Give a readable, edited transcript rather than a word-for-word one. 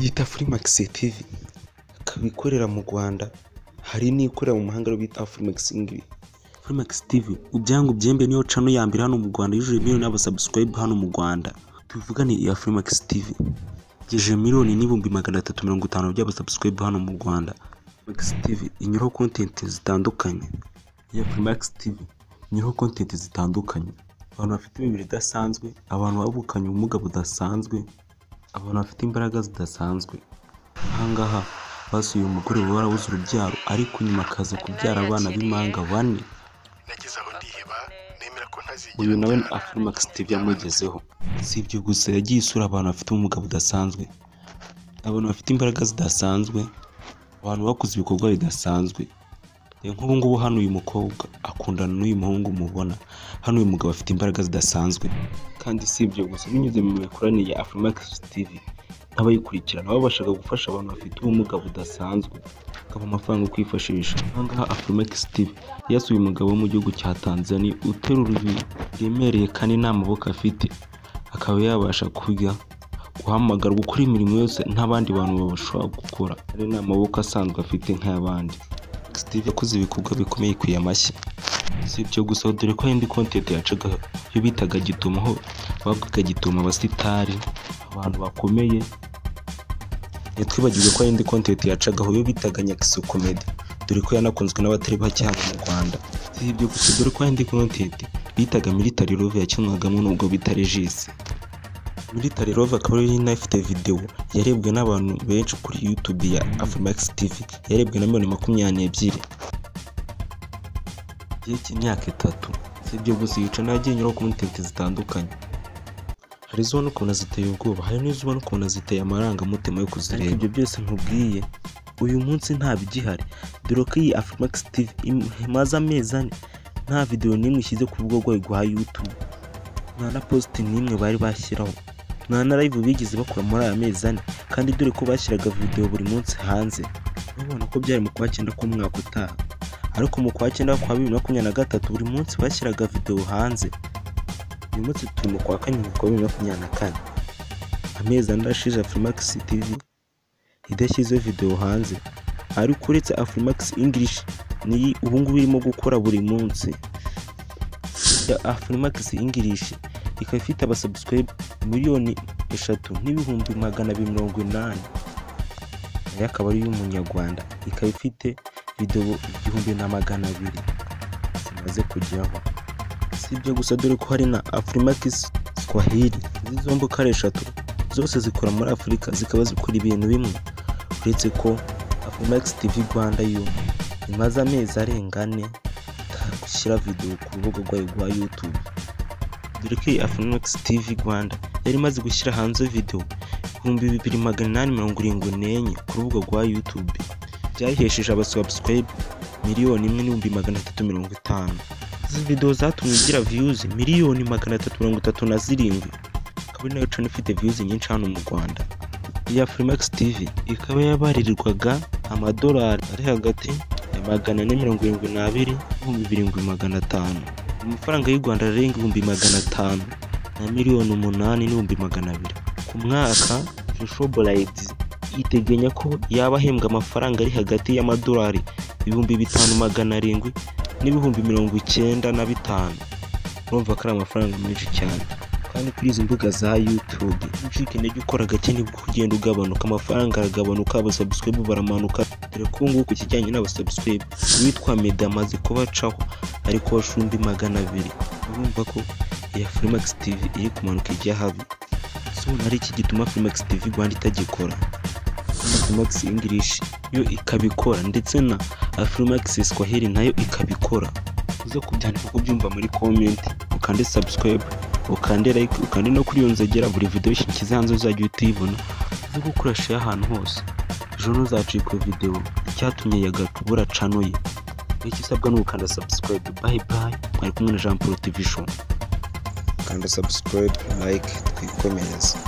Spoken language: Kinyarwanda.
yita Freemax TV, ikaba ikorera mu Rwanda, hari n'ikorera mu mahanga bita Freemax English. Freemax TV ubyangu byembe niyo channel ya mbere hano mu Rwanda yujuje miliyoni y'abasubscribe hano mu Rwanda. Tuvuga ni iya Freemax TV yeje miliyoni n'ibihumbi 350 by'abasubscribe hano mu Rwanda. Freemax TV inyuraho content zitandukanye. Ya Freemax TV inyuraho content zitandukanye. Abantu bafite imibiri idasanzwe, abantu babukanye ubumuga budasanzwe, abantu bafite imbaraga zidasanzwe. Ahangaha basuye umugore warabuze urubyaro ariko nyuma akaza kubyara abana b'impanga bane. Nagize aho ndiheba nemera ko ntazigera. Uyu nawe Freemax TV yamugezeho. Si ibyo gusa, yagiye isura abantu bafite ubumuga budasanzwe, abantu bafite imbaraga zidasanzwe, abantu bakoze ibikorwa bidasanzwe. Nk'ubu ngubu hano uyu mukobwa akundana n'uyu muhungu mubona, hano uyu mugabo afite imbaraga zidasanzwe. Kandi si ibyo gusa, binyuze mu mikoranire ya Freemax TV n'abayikurikirana babashaga gufasha abantu bafite ubumuga budasanzwe bakaba amafaranga yo kwifashisha. Ahangaha Freemax TV yasuye umugabo wo mu gihugu cya Tanzania uterura ibintu biremereye kandi nta maboko afite, akaba yabasha kujya guhamagara gukora imirimo yose nk'abandi bantu bashobora gukora, ari nta maboko asanzwe afite nk'abandi. Steve yakoze ibikorwa bikomeye ku yamashyi. Si ibyo gusa, dore ko indi content yacaga yo bitaga gituma, aho bavugaga gituma abasitari, abantu bakomeye. Twibagirwe ko indi content yacagaho yo bitaga Nyakiso Comedy, dore ko yanakunzwe n'abatari bake hano mu Rwanda. Si ibyo gusa, dore ko indi content bitaga Military Love yakinwagamo n'ubwo bita Regis. Military Love akaba ari inafite video yarebwe n'abantu benshi kuri YouTube ya Freemax TV, yarebwe na miliyoni 22 y'imyaka 3. Si ibyo gusa, yica nagiye nyura content zitandukanye. Hari izo no kubona ziteye ubwoba, hari n'izo no kubona ziteye amarangamutima yo kuzireba. Ibyo byose nkubwiye uyu munsi nta bigihari, dore ko iyi Freemax TV imaze amezi 4 nta video n'imwe ishyize ku rubuga rwayo rwa YouTube, nta na post n'imwe bari bashyiraho, nta na live bigeze bakora muri aya mezi 4. Kandi dore ko bashyiraga video buri munsi hanze, ubona ko byari mu kwa 9 k'umwaka utaha, ariko mu kwa 9 kwa 2023 buri munsi bashyiraga video hanze. Uyu munsi turi mu kwa 4 kwa 2024, amezi 4 ashize Freemax TV idashyize video hanze. Ariko uretse Freemax English ni ubu ngubu irimo gukora buri munsi. Ya Freemax English ikaba ifite abasubscribe miliyoni 3,280,000, nayo akaba ari y'umunyarwanda. Ikaba ifite video 1,200 zimaze kujyaho. Si ibyo gusa, dore ko hari na Freemax Swahili. Izi zombi uko ari 3 zose zikora muri Afurika, zikaba zikora ibintu bimwe, uretse ko Freemax TV Rwanda yo imaze amezi arenga 4 gushyira video ku rubuga rwayo rwa YouTube. Dore ko Freemax TV Rwanda yari imaze gushyira hanze video 2,874 ku rubuga rwa YouTube, byayihesheje abasubscribe 1,350,000. Izi video zatumye igira views 337,000, akaba nayo channel ifite views nyinshi hano mu Rwanda. Iya Freemax TV ikaba yabaririrwaga amadolari ari hagati ya 472 n'ibihumbi 7,500, amafaranga y'u Rwanda arenga 500,000 na 8,200,000 ku mwaka. Showbiz iteganya ko yaba ahembwa amafaranga ari hagati y'amadolari 5,700 n'ibihumbi 95. Urumva ko ari amafaranga menshi cyane. Kandi kuri izi mbuga za YouTube ucika intege ukora gake nibwo kugenda ugabanuka, amafaranga aragabanuka, abasubscribe baramanuka. Dore ko nguko ku kijyanye n'abasubscribe witwa Meda amaze kubacaho ariko washumbi 200. Urumva ko iya Freemax TV iri kumanuka ijya habi. So ari iki gituma Freemax TV Rwanda itagikora? Freemax English yo ikabikora, ndetse na Freemax Swahili nayo ikabikora. Uze kubyandika uko byumva muri comment, ukande subscribe, ukande like, ukande no kuri yonzegera buri video ishyikize hanze uzajya utibona, uze gukora share ahantu hose. Ejo ntuzacikwe video icyatumye yagatubura channel ye. Iki sabwa no ukanda subscribe. Bye bye, mwari kumwe na Jean Paul TV Show. Kanda subscribe, like, twikomereze.